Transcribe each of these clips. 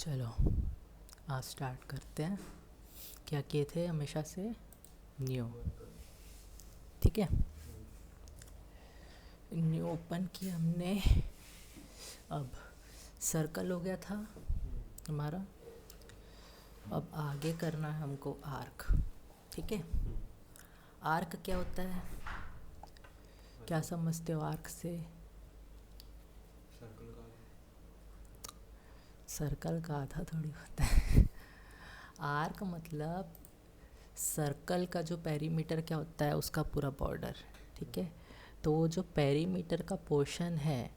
चलो आज स्टार्ट करते हैं। क्या किए थे हमेशा से न्यू, ठीक है। न्यू ओपन किया हमने। अब सर्कल हो गया था हमारा। अब आगे करना है हमको आर्क, ठीक है। आर्क क्या होता है, क्या समझते हो आर्क से? सर्कल का आधा थोड़ी होता है। आर्क मतलब सर्कल का जो पेरीमीटर क्या होता है, उसका पूरा बॉर्डर, ठीक है। तो वो जो पेरीमीटर का पोर्शन है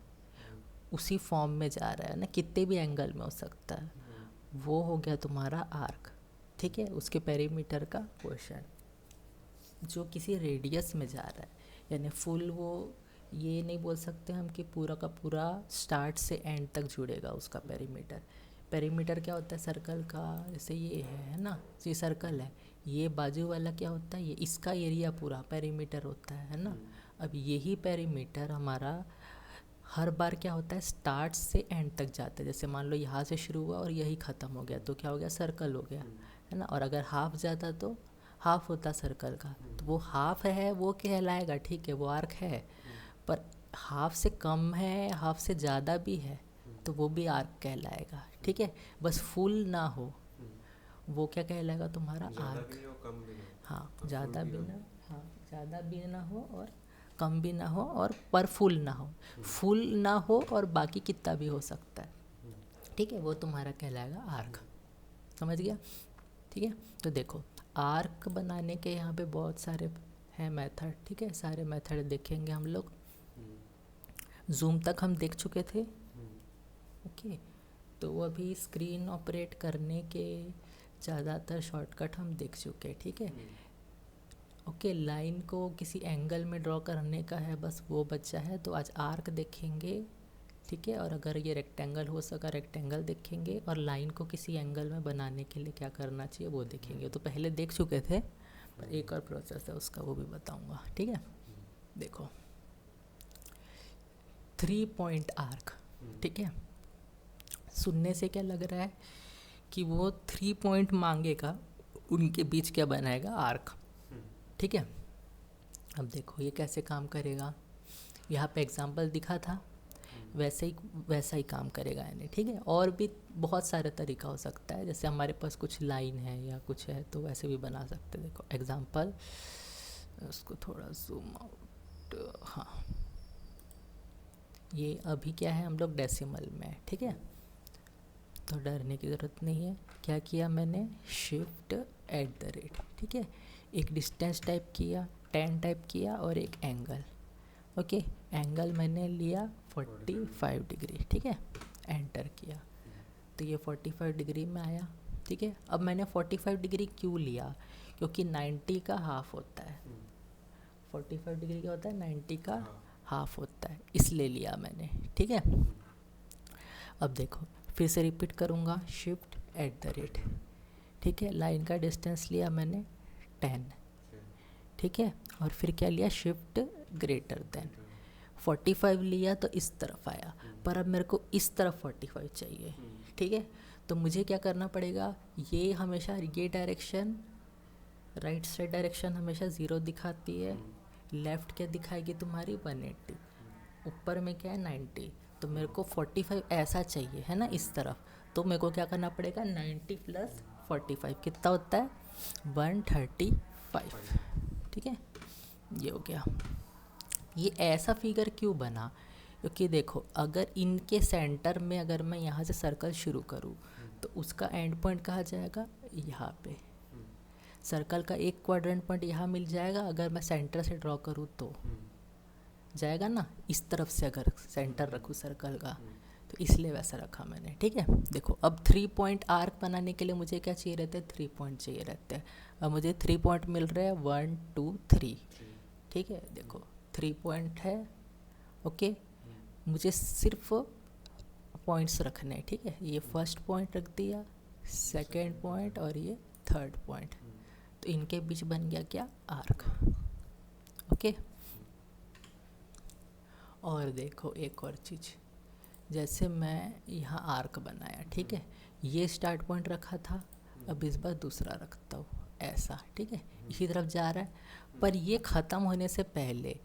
उसी फॉर्म में जा रहा है ना, कितने भी एंगल में हो सकता है, वो हो गया तुम्हारा आर्क, ठीक है। उसके पेरीमीटर का पोर्शन जो किसी रेडियस में जा रहा है, यानी फुल वो ये नहीं बोल सकते हम कि पूरा का पूरा स्टार्ट से एंड तक जुड़ेगा उसका पेरीमीटर। पेरीमीटर क्या होता है सर्कल का, जैसे ये है ना, ये सर्कल है, ये बाजू वाला क्या होता है, ये इसका एरिया पूरा पेरीमीटर होता है ना। अब यही पेरीमीटर हमारा हर बार क्या होता है स्टार्ट से एंड तक जाता है। जैसे मान लो यहाँ से शुरू हुआ और यही ख़त्म हो गया तो क्या हो गया, सर्कल हो गया, है ना। और अगर हाफ जाता तो हाफ होता सर्कल का, तो वो हाफ है वो कहलाएगा, ठीक है, वो आर्क है। पर हाफ से कम है, हाफ से ज़्यादा भी है, तो वो भी आर्क कहलाएगा, ठीक है। बस फुल ना हो, वो क्या कहलाएगा तुम्हारा आर्क। हाँ, ज़्यादा भी ना, हाँ ज़्यादा भी ना हो और कम भी ना हो और पर फुल ना हो। फुल ना हो और बाकी कितना भी हो सकता है, ठीक है, वो तुम्हारा कहलाएगा आर्क। समझ गया, ठीक है। तो देखो आर्क बनाने के यहाँ पे बहुत सारे हैं मेथड, ठीक है, सारे मेथड देखेंगे हम लोग। जूम तक हम देख चुके थे, ओके। तो अभी स्क्रीन ऑपरेट करने के ज़्यादातर शॉर्टकट हम देख चुके, ठीक है। ओके, लाइन को किसी एंगल में ड्रॉ करने का है, बस वो बच्चा है। तो आज आर्क देखेंगे, ठीक है। और अगर ये रेक्टेंगल हो सका रेक्टेंगल देखेंगे, और लाइन को किसी एंगल में बनाने के लिए क्या करना चाहिए वो देखेंगे। तो पहले देख चुके थे, पर एक और प्रोसेस है उसका, वो भी बताऊंगा, ठीक है। देखो 3 पॉइंट आर्क, ठीक है। सुनने से क्या लग रहा है कि वो 3 पॉइंट मांगेगा, उनके बीच क्या बनाएगा, आर्क, ठीक है। अब देखो ये कैसे काम करेगा, यहाँ पे एग्जांपल दिखा था, वैसा ही काम करेगा यानी, ठीक है। और भी बहुत सारे तरीका हो सकता है, जैसे हमारे पास कुछ लाइन है या कुछ है तो वैसे भी बना सकते हैं। देखो एग्जांपल, उसको थोड़ा जूम आउट, हाँ ये अभी क्या है हम लोग डेसिमल में, ठीक है, तो डरने की ज़रूरत नहीं है। क्या किया मैंने, शिफ्ट एट द रेट, ठीक है। एक डिस्टेंस टाइप किया, 10 टाइप किया और एक एंगल, ओके। एंगल मैंने लिया 45 डिग्री, ठीक है, एंटर किया तो ये 45 डिग्री में आया, ठीक है। अब मैंने 45 डिग्री क्यों लिया, क्योंकि 90 का हाफ होता है। 45 डिग्री क्या होता है, 90 का हाफ होता है, इसलिए लिया मैंने, ठीक है। अब देखो फिर से रिपीट करूँगा, शिफ्ट एट द रेट, ठीक है। लाइन का डिस्टेंस लिया मैंने 10, ठीक है। और फिर क्या लिया, शिफ्ट ग्रेटर देन 45 लिया तो इस तरफ आया, पर अब मेरे को इस तरफ 45 चाहिए, ठीक है। तो मुझे क्या करना पड़ेगा, ये हमेशा ये डायरेक्शन, राइट साइड डायरेक्शन हमेशा 0 दिखाती है, लेफ़्ट क्या दिखाएगी तुम्हारी 180, ऊपर में क्या है 90, तो मेरे को 45 ऐसा चाहिए, है ना, इस तरफ। तो मेरे को क्या करना पड़ेगा, 90 प्लस 45 कितना होता है, 135, ठीक है। ये हो गया। ये ऐसा फिगर क्यों बना, क्योंकि देखो अगर इनके सेंटर में अगर मैं यहाँ से सर्कल शुरू करूँ तो उसका एंड पॉइंट कहाँ जाएगा, यहाँ पे। सर्कल का एक क्वाड्रेंट पॉइंट यहाँ मिल जाएगा, अगर मैं सेंटर से ड्रॉ करूँ तो जाएगा ना, इस तरफ से अगर सेंटर रखूँ सर्कल का, तो इसलिए वैसा रखा मैंने, ठीक है। देखो अब 3 पॉइंट आर्क बनाने के लिए मुझे क्या चाहिए रहते हैं, 3 पॉइंट चाहिए रहते हैं। अब मुझे 3 पॉइंट मिल रहे हैं, 1 2 3, ठीक है। देखो 3 पॉइंट है, ओके। मुझे सिर्फ पॉइंट्स रखने हैं, ठीक है। ये फर्स्ट पॉइंट रख दिया, सेकंड पॉइंट और ये थर्ड पॉइंट, तो इनके बीच बन गया क्या, आर्क, ओके। और देखो एक और चीज़, जैसे मैं यहाँ आर्क बनाया, ठीक है, ये स्टार्ट पॉइंट रखा था, अब इस बार दूसरा रखता हूँ ऐसा, ठीक है, इसी तरफ जा रहा है। पर ये ख़त्म होने से पहले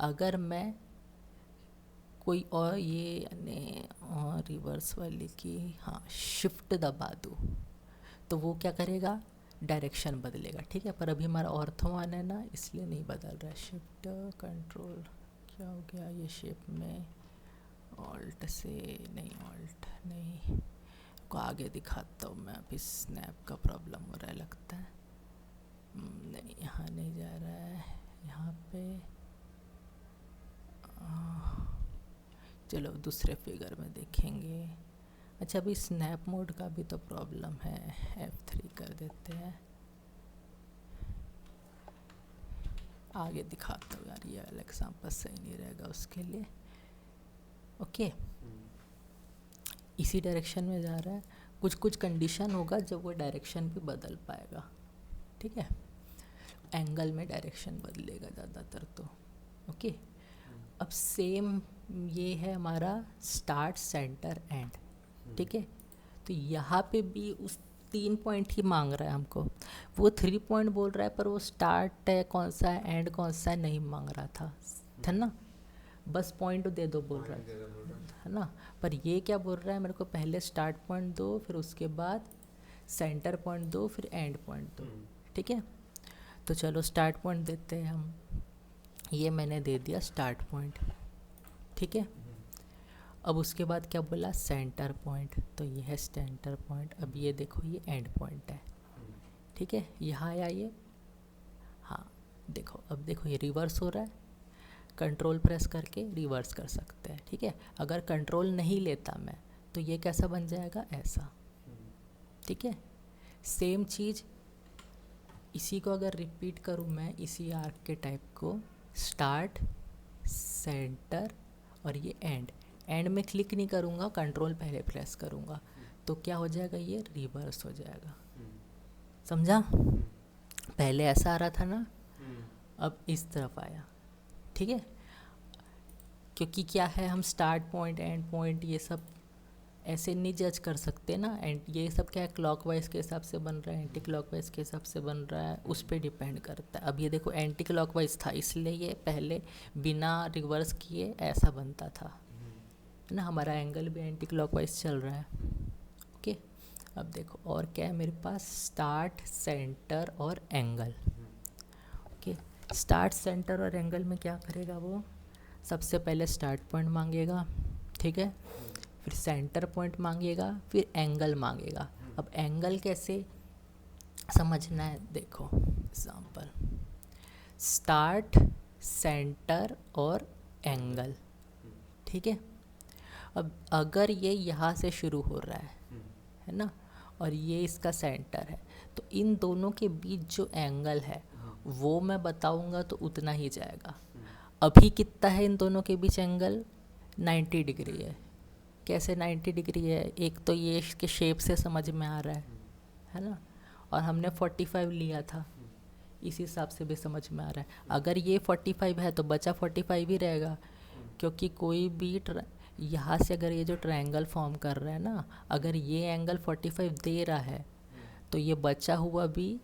अगर मैं कोई और ये यानी और रिवर्स वाली की हाँ शिफ्ट दबा दूँ तो वो क्या करेगा, डायरेक्शन बदलेगा, ठीक है। पर अभी हमारा ऑर्थोवन है ना, इसलिए नहीं बदल रहा है। शिफ्ट कंट्रोल क्या हो गया ये शेप में, ऑल्ट से नहीं, ऑल्ट नहीं को आगे दिखाता हूँ मैं। अभी स्नैप का प्रॉब्लम हो रहा है लगता है। नहीं यहाँ नहीं जा रहा है, यहाँ पे चलो दूसरे फिगर में देखेंगे। अच्छा अभी स्नैप मोड का भी तो प्रॉब्लम है, F3 कर देते हैं, आगे दिखाता हूँ यार, ये वाला एग्जाम्पल सही नहीं रहेगा उसके लिए। ओके इसी डायरेक्शन में जा रहा है, कुछ कुछ कंडीशन होगा जब वो डायरेक्शन भी बदल पाएगा, ठीक है। एंगल में डायरेक्शन बदलेगा ज़्यादातर तो। ओके अब सेम ये है हमारा स्टार्ट सेंटर एंड, ठीक है। तो यहाँ पे भी उस 3 पॉइंट ही मांग रहा है हमको, वो 3 पॉइंट बोल रहा है पर वो स्टार्ट है कौन सा है एंड कौन सा है नहीं मांग रहा था ना, बस पॉइंट दे दो बोल रहा है ना। पर ये क्या बोल रहा है, मेरे को पहले स्टार्ट पॉइंट दो, फिर उसके बाद सेंटर पॉइंट दो, फिर एंड पॉइंट दो, ठीक है। तो चलो स्टार्ट पॉइंट देते हैं हम, ये मैंने दे दिया स्टार्ट पॉइंट, ठीक है। अब उसके बाद क्या बोला, सेंटर पॉइंट, तो ये है सेंटर पॉइंट। अब ये देखो ये एंड पॉइंट है, ठीक है, यहाँ आया ये, हाँ देखो अब देखो ये रिवर्स हो रहा है, कंट्रोल प्रेस करके रिवर्स कर सकते हैं, ठीक है। अगर कंट्रोल नहीं लेता मैं तो ये कैसा बन जाएगा, ऐसा, ठीक है। सेम चीज़ इसी को अगर रिपीट करूँ मैं, इसी आर्क के टाइप को, स्टार्ट सेंटर और ये एंड, एंड में क्लिक नहीं करूँगा, कंट्रोल पहले प्रेस करूँगा, तो क्या हो जाएगा, ये रिवर्स हो जाएगा, समझा। पहले ऐसा आ रहा था ना, अब इस तरफ आया, ठीक है। क्योंकि क्या है, हम स्टार्ट पॉइंट एंड पॉइंट ये सब ऐसे नहीं जज कर सकते ना, एंड ये सब क्या है क्लॉकवाइज के हिसाब से बन रहा है, एंटी क्लॉकवाइज के हिसाब से बन रहा है, उस पर डिपेंड करता है। अब ये देखो एंटी क्लॉकवाइज था इसलिए ये पहले बिना रिवर्स किए ऐसा बनता था ना, हमारा एंगल भी एंटी क्लॉकवाइज चल रहा है। ओके अब देखो और क्या है मेरे पास, स्टार्ट सेंटर और एंगल। ओके स्टार्ट सेंटर और एंगल में क्या करेगा वो, सबसे पहले स्टार्ट पॉइंट मांगेगा, ठीक है, फिर सेंटर पॉइंट मांगेगा, फिर एंगल मांगेगा। अब एंगल कैसे समझना है, देखो एग्जांपल, स्टार्ट सेंटर और एंगल, ठीक है। अब अगर ये यहाँ से शुरू हो रहा है ना, और ये इसका सेंटर है, तो इन दोनों के बीच जो एंगल है वो मैं बताऊंगा तो उतना ही जाएगा। अभी कितना है इन दोनों के बीच एंगल, 90 डिग्री है। कैसे 90 डिग्री है, एक तो ये इसके शेप से समझ में आ रहा है ना, और हमने 45 लिया था, इस हिसाब से भी समझ में आ रहा है। अगर ये 45 है तो बचा 45 ही रहेगा, क्योंकि कोई भी यहाँ से अगर ये जो ट्रायंगल फॉर्म कर रहा है ना, अगर ये एंगल 45 दे रहा है तो ये बचा हुआ भी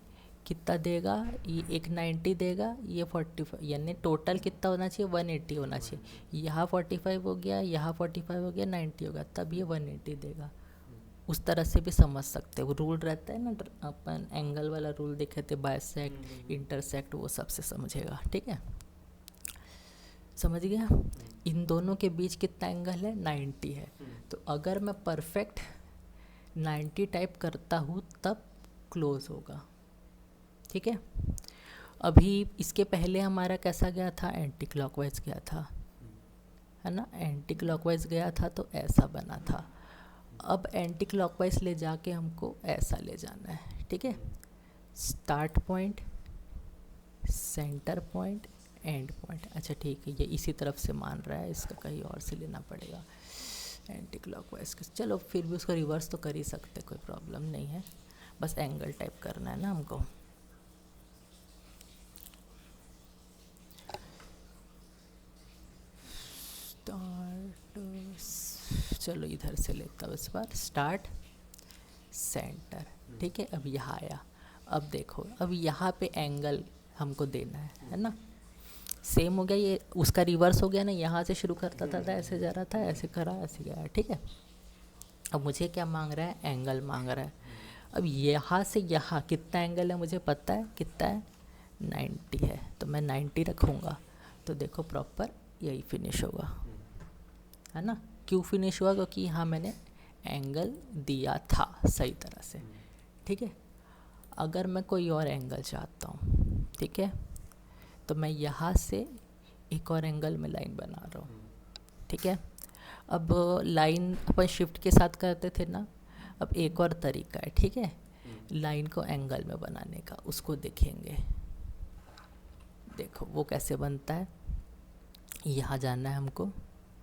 कितना देगा, ये एक 90 देगा, ये 45, यानी टोटल कितना होना चाहिए, 180 होना चाहिए। यहाँ 45 हो गया, यहाँ 45 हो गया, 90 हो गया, तब ये 180 देगा। उस तरह से भी समझ सकते हो, रूल रहता है ना, अपन एंगल वाला रूल देखे थे, बाइसेक्ट इंटरसेक्ट, वो सबसे समझेगा, ठीक है, समझ गया। इन दोनों के बीच कितना एंगल है, 90 है। तो अगर मैं परफेक्ट 90 टाइप करता हूँ तब क्लोज होगा, ठीक है। अभी इसके पहले हमारा कैसा गया था, एंटी क्लॉकवाइज गया था, है ना, एंटी क्लॉकवाइज गया था तो ऐसा बना था। अब एंटी क्लॉकवाइज ले जाके हमको ऐसा ले जाना है, ठीक है। Start point, centre point, and point, अच्छा ठीक है, ये इसी तरफ से मान रहा है, इसका कहीं और से लेना पड़ेगा एंटी क्लॉकवाइज। चलो फिर भी उसका रिवर्स तो कर ही सकते, कोई प्रॉब्लम नहीं है, बस एंगल टाइप करना है ना हमको। चलो इधर से लेता हूँ इस बार, स्टार्ट सेंटर, ठीक है। अब यहाँ आया, अब देखो अब यहाँ पे एंगल हमको देना है ना। सेम हो गया, ये उसका रिवर्स हो गया ना, यहाँ से शुरू करता था ऐसे जा रहा था, ऐसे करा ऐसे गया, ठीक है। अब मुझे क्या मांग रहा है, एंगल मांग रहा है। अब यहाँ से यहाँ कितना एंगल है मुझे पता है, कितना है 90 है, तो मैं 90 रखूँगा, तो देखो प्रॉपर यही फिनिश होगा, है ना। क्यों फिनिश हुआ, क्योंकि यहाँ मैंने एंगल दिया था सही तरह से, ठीक है। अगर मैं कोई और एंगल चाहता हूँ, ठीक है, तो मैं यहाँ से एक और एंगल में लाइन बना रहा हूँ, ठीक है। अब लाइन अपन शिफ्ट के साथ करते थे ना, अब एक और तरीका है, ठीक है, लाइन को एंगल में बनाने का, उसको देखेंगे। देखो वो कैसे बनता है, यहाँ जाना है हमको,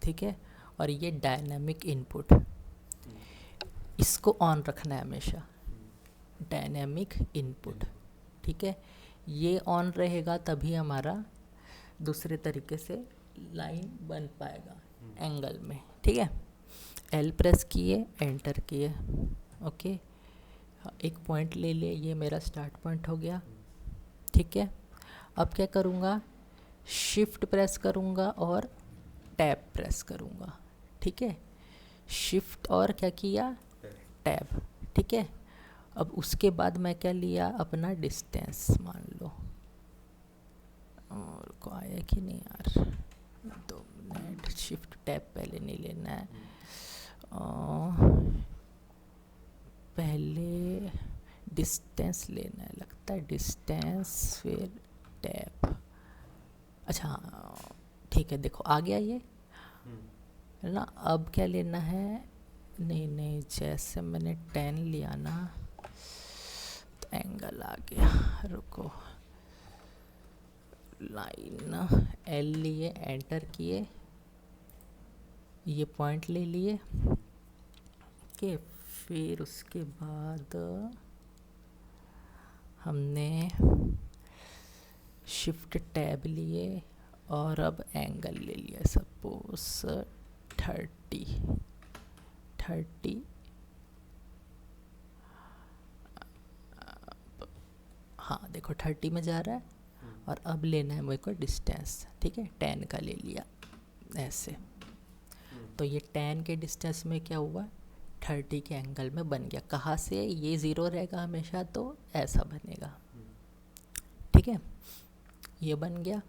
ठीक है, और ये डायनामिक इनपुट, इसको ऑन रखना है हमेशा, डायनामिक इनपुट, ठीक है। ये ऑन रहेगा तभी हमारा दूसरे तरीके से लाइन बन पाएगा एंगल में, ठीक है। एल प्रेस किए, एंटर किए, ओके। एक पॉइंट ले लिए, ये मेरा स्टार्ट पॉइंट हो गया, ठीक है। अब क्या करूँगा, शिफ्ट प्रेस करूँगा और टैब प्रेस करूँगा, ठीक है। शिफ्ट और क्या किया, टैब, ठीक है। अब उसके बाद मैं क्या लिया, अपना डिस्टेंस मान लो, और को आया कि नहीं यार, 2 मिनट, शिफ्ट टैब पहले नहीं लेना है, पहले डिस्टेंस लेना है लगता है, डिस्टेंस फिर टैब, अच्छा हाँ ठीक है, देखो आ गया ये, है ना। अब क्या लेना है, नहीं जैसे मैंने 10 लिया ना, तो एंगल आ गया, रुको, लाइन एल लिए, एंटर किए, ये पॉइंट ले लिए, ओके। फिर उसके बाद हमने शिफ्ट टैब लिए और अब एंगल ले लिया, सपोज 30, हाँ देखो 30 में जा रहा है, और अब लेना है मेरे को डिस्टेंस, ठीक है, 10 का ले लिया ऐसे, तो ये 10 के डिस्टेंस में क्या हुआ, 30 के एंगल में बन गया। कहाँ से, ये ज़ीरो रहेगा हमेशा, तो ऐसा बनेगा, ठीक है, ये बन गया,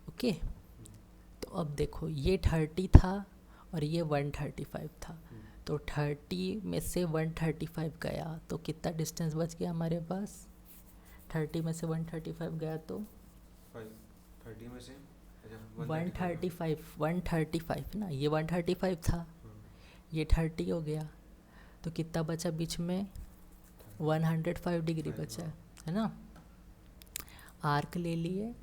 ओके। तो अब देखो ये 30 था और ये 135 था, तो 30 में से 135 गया, तो कितना डिस्टेंस बच गया हमारे पास, 30 में से 135 गया तो 30 में से 135 ना, ये 135 था, ये 30 हो गया, तो कितना बचा बीच में, 105 डिग्री बचा, है ना। आर्क ले लिए,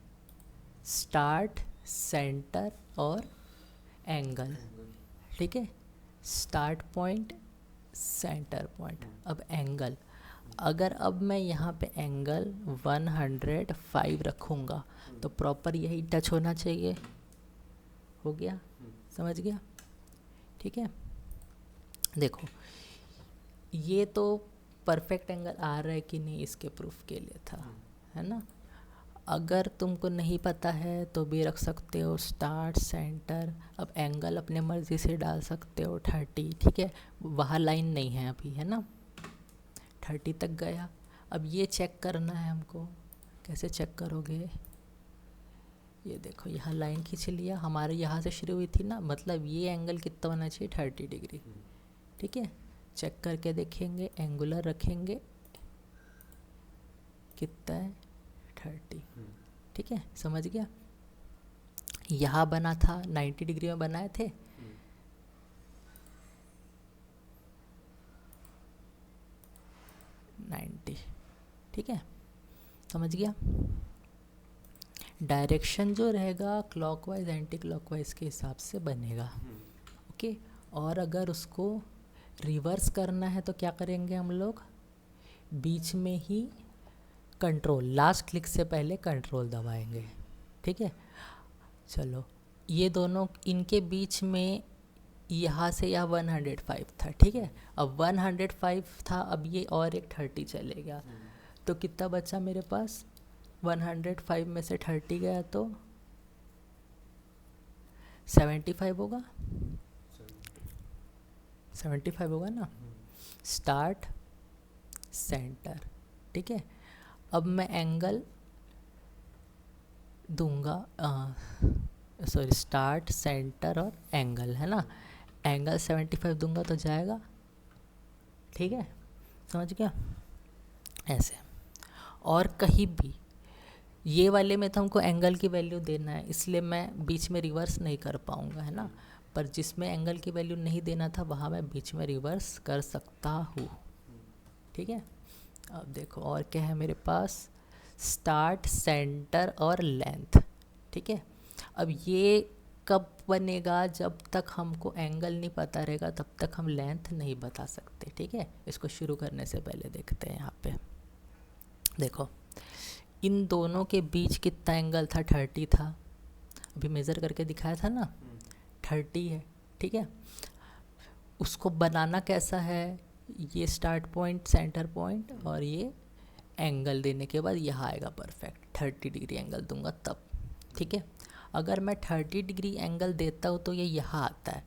स्टार्ट, सेंटर और एंगल, ठीक है, स्टार्ट पॉइंट, सेंटर पॉइंट, अब एंगल, अगर अब मैं यहाँ पे एंगल 105 रखूँगा, तो प्रॉपर यही टच होना चाहिए, हो गया, समझ गया, ठीक है। देखो ये तो परफेक्ट एंगल आ रहा है कि नहीं, इसके प्रूफ के लिए था, है ना। अगर तुमको नहीं पता है तो भी रख सकते हो स्टार्ट, सेंटर, अब एंगल अपने मर्ज़ी से डाल सकते हो 30, ठीक है, वहाँ लाइन नहीं है अभी, है ना, 30 तक गया। अब ये चेक करना है हमको, कैसे चेक करोगे, ये देखो यहाँ लाइन खींच लिया, हमारे यहाँ से शुरू हुई थी ना, मतलब ये एंगल कितना होना चाहिए, 30 डिग्री, ठीक है। चेक करके देखेंगे, एंगुलर रखेंगे, कितना है 30, ठीक है, समझ गया। यहाँ बना था 90 डिग्री में बनाए थे, ठीक है, समझ गया। डायरेक्शन जो रहेगा क्लॉकवाइज एंटी क्लॉकवाइज के हिसाब से बनेगा, ओके। और अगर उसको रिवर्स करना है तो क्या करेंगे हम लोग, बीच में ही कंट्रोल, लास्ट क्लिक से पहले कंट्रोल दबाएंगे, ठीक है। चलो ये दोनों इनके बीच में यहाँ से यह 105 था, ठीक है। अब 105 था, अब ये और एक 30 चले गया, तो कितना बचा मेरे पास? 105 में से 30 गया तो 75 होगा, 75 होगा ना। स्टार्ट सेंटर, ठीक है। अब मैं एंगल दूंगा, सॉरी, स्टार्ट सेंटर और एंगल, है ना। एंगल 75 दूंगा तो जाएगा, ठीक है, समझ गया, ऐसे। और कहीं भी ये वाले में तो हमको एंगल की वैल्यू देना है, इसलिए मैं बीच में रिवर्स नहीं कर पाऊँगा, है ना। पर जिसमें एंगल की वैल्यू नहीं देना था वहाँ मैं बीच में रिवर्स कर सकता हूँ, ठीक है। अब देखो और क्या है मेरे पास, स्टार्ट सेंटर और लेंथ, ठीक है। अब ये कब बनेगा? जब तक हमको एंगल नहीं पता रहेगा तब तक हम लेंथ नहीं बता सकते, ठीक है। इसको शुरू करने से पहले देखते हैं, यहाँ पे देखो इन दोनों के बीच कितना एंगल था? 30 था, अभी मेज़र करके दिखाया था ना, 30 है, ठीक है। उसको बनाना कैसा है? ये स्टार्ट पॉइंट, सेंटर पॉइंट और ये एंगल देने के बाद यहाँ आएगा परफेक्ट, 30 डिग्री एंगल दूंगा तब, ठीक है। अगर मैं 30 डिग्री एंगल देता हूँ तो ये यहाँ आता है,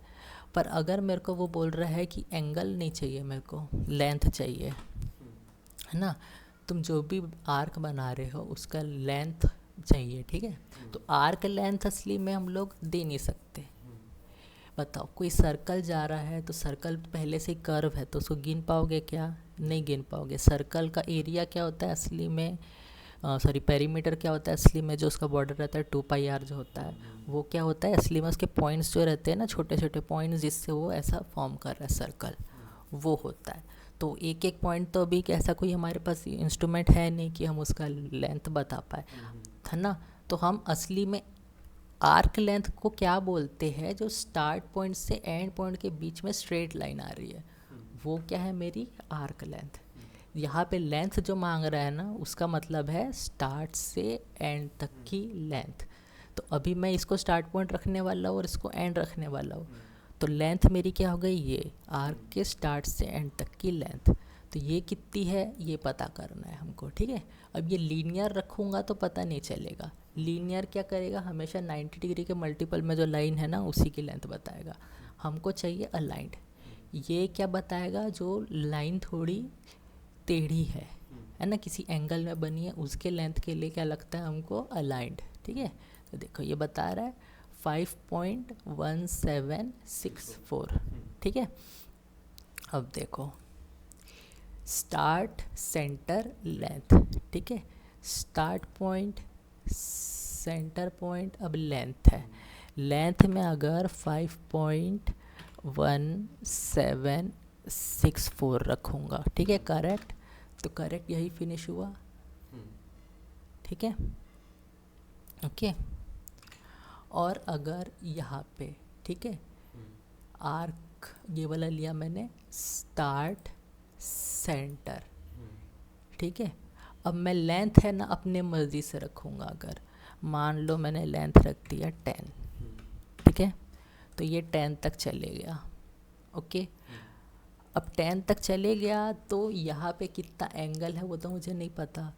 पर अगर मेरे को वो बोल रहा है कि एंगल नहीं चाहिए, मेरे को लेंथ चाहिए, है ना। तुम जो भी आर्क बना रहे हो उसका लेंथ चाहिए, ठीक है। तो आर्क लेंथ असली में हम लोग दे नहीं सकते। बताओ, कोई सर्कल जा रहा है तो सर्कल पहले से ही कर्व है तो उसको गिन पाओगे क्या? नहीं गिन पाओगे। सर्कल का एरिया क्या होता है असली में, सॉरी पेरीमीटर क्या होता है असली में? जो उसका बॉर्डर रहता है 2πr जो होता है, वो क्या होता है असली में? उसके पॉइंट्स जो रहते हैं ना, छोटे छोटे पॉइंट्स, जिससे वो ऐसा फॉर्म कर रहा है सर्कल, वो होता है। तो एक एक पॉइंट तो अभी ऐसा कोई हमारे पास इंस्ट्रूमेंट है नहीं कि हम उसका लेंथ बता पाए, है ना। तो हम असली में आर्क लेंथ को क्या बोलते हैं? जो स्टार्ट पॉइंट से एंड पॉइंट के बीच में स्ट्रेट लाइन आ रही है, वो क्या है? मेरी आर्क लेंथ। यहाँ पे लेंथ जो मांग रहा है ना, उसका मतलब है स्टार्ट से एंड तक की लेंथ। तो अभी मैं इसको स्टार्ट पॉइंट रखने वाला हूँ और इसको एंड रखने वाला हूँ, तो लेंथ मेरी क्या हो गई? ये आर्क के स्टार्ट से एंड तक की लेंथ। तो ये कितनी है ये पता करना है हमको, ठीक है। अब ये लीनियर रखूँगा तो पता नहीं चलेगा। लीनियर क्या करेगा? हमेशा 90 डिग्री के मल्टीपल में जो लाइन है ना उसी की लेंथ बताएगा। हमको चाहिए अलाइंड। ये क्या बताएगा? जो लाइन थोड़ी टेढ़ी है ना, किसी एंगल में बनी है, उसके लेंथ के लिए क्या लगता है हमको? अलाइंड, ठीक है। तो देखो ये बता रहा है 5.1764, ठीक है। अब देखो स्टार्ट सेंटर लेंथ, ठीक है। स्टार्ट पॉइंट, सेंटर पॉइंट, अब लेंथ है। लेंथ में अगर 5.1764 रखूँगा, ठीक है, करेक्ट, तो करेक्ट यही फिनिश हुआ, ठीक है, ओके। और अगर यहाँ पे, ठीक है, आर्क ये वाला लिया मैंने, स्टार्ट सेंटर, ठीक है। अब मैं लेंथ है ना अपने मर्ज़ी से रखूँगा। अगर मान लो मैंने लेंथ रख दिया 10, ठीक है, तो ये 10 तक चले गया, ओके। अब 10 तक चले गया तो यहाँ पे कितना एंगल है वो तो मुझे नहीं पता,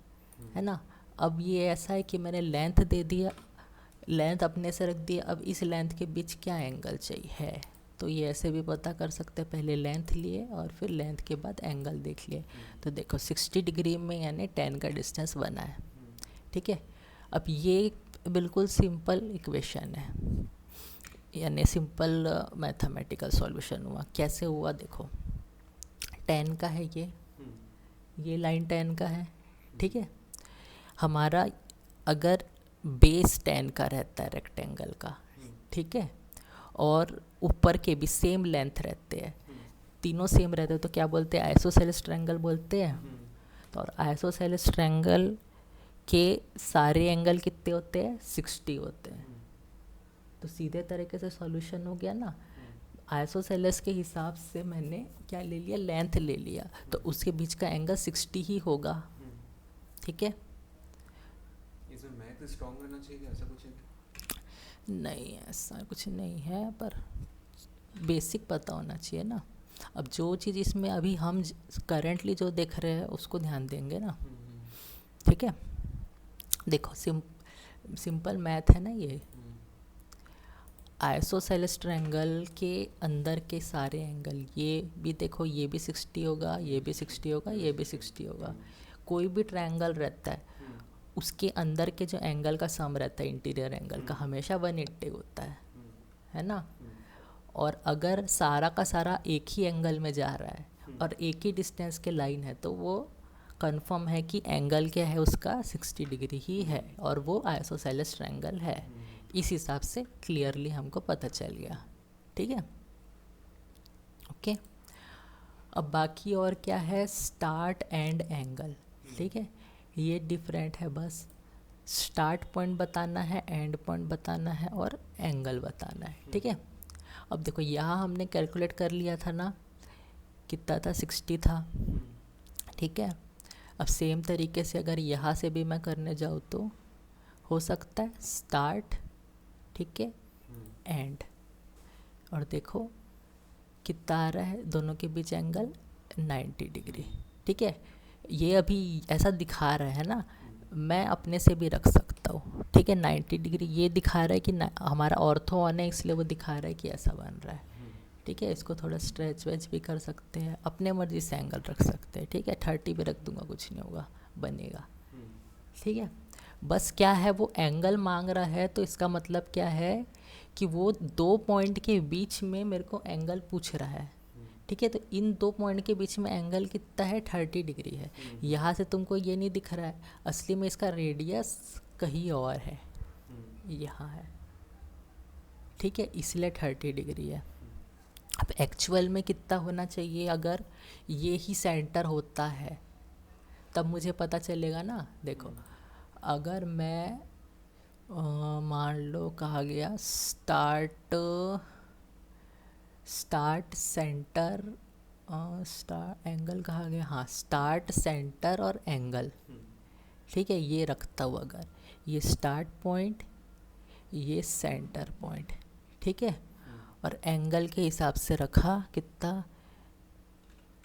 है ना। अब ये ऐसा है कि मैंने लेंथ दे दिया, लेंथ अपने से रख दिया, अब इस लेंथ के बीच क्या एंगल चाहिए है, तो ये ऐसे भी पता कर सकते हैं। पहले लेंथ लिए और फिर लेंथ के बाद एंगल देख लिए, तो देखो 60 डिग्री में यानी 10 का डिस्टेंस बना है, ठीक है। अब ये बिल्कुल सिंपल इक्वेशन है, यानी सिंपल मैथमेटिकल सॉल्यूशन हुआ। कैसे हुआ? देखो 10 का है ये लाइन 10 का है, ठीक है। हमारा अगर बेस 10 का रहता है रेक्टेंगल का, ठीक है, और ऊपर के भी सेम लेंथ रहते हैं, तीनों सेम रहते हैं, तो क्या बोलते हैं? आइसोसेलेस ट्रायंगल बोलते हैं। तो और आइसोसेलेस ट्रायंगल के सारे एंगल कितने होते हैं? 60 होते हैं। तो सीधे तरीके से सॉल्यूशन हो गया ना। आइसोसेलेस के हिसाब से मैंने क्या ले लिया? लेंथ ले लिया, तो उसके बीच का एंगल 60 ही होगा, ठीक है। इसमें मैथ स्ट्रॉन्ग रहना चाहिए, ऐसा कुछ है? नहीं ऐसा कुछ नहीं है, पर बेसिक पता होना चाहिए ना। अब जो चीज़ इसमें अभी हम करेंटली जो देख रहे हैं उसको ध्यान देंगे ना, ठीक है। देखो सिंपल मैथ है ना ये। आइसोसेलेस ट्रायंगल के अंदर के सारे एंगल, ये भी देखो, ये भी 60 होगा, ये भी 60 होगा, ये भी 60 होगा। कोई भी ट्रायंगल रहता है उसके अंदर के जो एंगल का सम रहता है इंटीरियर एंगल का, हमेशा 180 होता है ना। और अगर सारा का सारा एक ही एंगल में जा रहा है और एक ही डिस्टेंस के लाइन है, तो वो कंफर्म है कि एंगल क्या है उसका 60 डिग्री ही है और वो आइसोसेलेस ट्रायंगल है। इस हिसाब से क्लियरली हमको पता चल गया, ठीक है। ओके, अब बाकी और क्या है, स्टार्ट एंड एंगल, ठीक है। ये डिफरेंट है, बस स्टार्ट पॉइंट बताना है, एंड पॉइंट बताना है और एंगल बताना है, ठीक है। अब देखो यहाँ हमने कैलकुलेट कर लिया था ना, कितना था, 60 था, ठीक है। अब सेम तरीके से अगर यहाँ से भी मैं करने जाऊँ तो हो सकता है स्टार्ट, ठीक है, एंड, और देखो कितना आ रहा है दोनों के बीच एंगल 90 डिग्री, ठीक है। ये अभी ऐसा दिखा रहा है ना, मैं अपने से भी रख सकता हूँ, ठीक है। 90 डिग्री ये दिखा रहा है कि हमारा ऑर्थो ऑन है, इसलिए वो दिखा रहा है कि ऐसा बन रहा है, ठीक है। इसको थोड़ा स्ट्रेच वेच भी कर सकते हैं, अपने मर्जी से एंगल रख सकते हैं, ठीक है। 30 भी रख दूंगा, कुछ नहीं होगा, बनेगा, ठीक है। बस क्या है, वो एंगल मांग रहा है, तो इसका मतलब क्या है कि वो दो पॉइंट के बीच में मेरे को एंगल पूछ रहा है, ठीक है। तो इन दो पॉइंट के बीच में एंगल कितना है, 30 डिग्री है। यहाँ से तुमको ये नहीं दिख रहा है, असली में इसका रेडियस कहीं और है, यहाँ है, ठीक है, इसलिए 30 डिग्री है। अब एक्चुअल में कितना होना चाहिए, अगर ये ही सेंटर होता है तब मुझे पता चलेगा ना। देखो अगर मैं मान लो कहा गया स्टार्ट सेंटर, स्टार एंगल कहा गया, हाँ, स्टार्ट सेंटर और एंगल, ठीक है, ये रखता हूँ। अगर ये स्टार्ट पॉइंट, ये सेंटर पॉइंट, ठीक है, और एंगल के हिसाब से रखा कितना,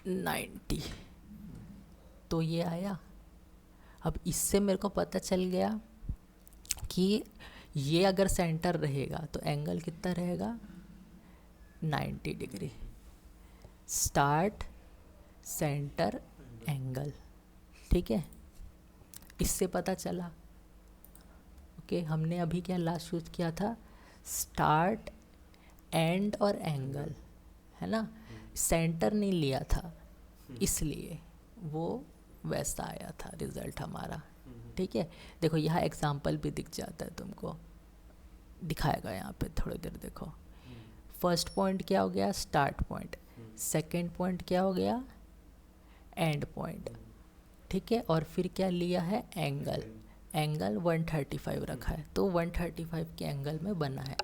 90, तो ये आया। अब इससे मेरे को पता चल गया कि ये अगर सेंटर रहेगा तो एंगल कितना रहेगा, 90 डिग्री। स्टार्ट सेंटर एंगल, ठीक है, इससे पता चला। ओके, हमने अभी क्या लास्ट यूज किया था, स्टार्ट एंड और एंगल, है ना, सेंटर नहीं लिया था, इसलिए वो वैसा आया था रिज़ल्ट हमारा, ठीक है। देखो यहाँ एग्जाम्पल भी दिख जाता है, तुमको दिखाएगा यहाँ पे थोड़ी देर। देखो फर्स्ट पॉइंट क्या हो गया, स्टार्ट पॉइंट, सेकंड पॉइंट क्या हो गया, एंड पॉइंट, ठीक है, और फिर क्या लिया है, एंगल 135 रखा है, तो 135 के एंगल में बना है,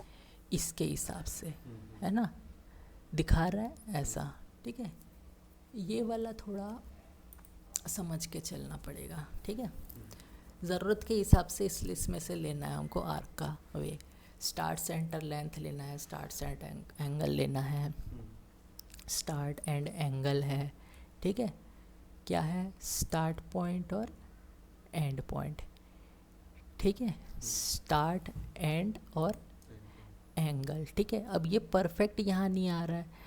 इसके हिसाब से, है ना, दिखा रहा है ऐसा, ठीक है। ये वाला थोड़ा समझ के चलना पड़ेगा, ठीक है। ज़रूरत के हिसाब से इस लिस्ट में से लेना है हमको आर्क का वे, स्टार्ट सेंटर लेंथ लेना है, स्टार्ट सेंटर एंगल लेना है, स्टार्ट एंड एंगल है, ठीक है, क्या है, स्टार्ट पॉइंट और एंड पॉइंट, ठीक है, स्टार्ट एंड और एंगल, ठीक है। अब ये परफेक्ट यहाँ नहीं आ रहा है,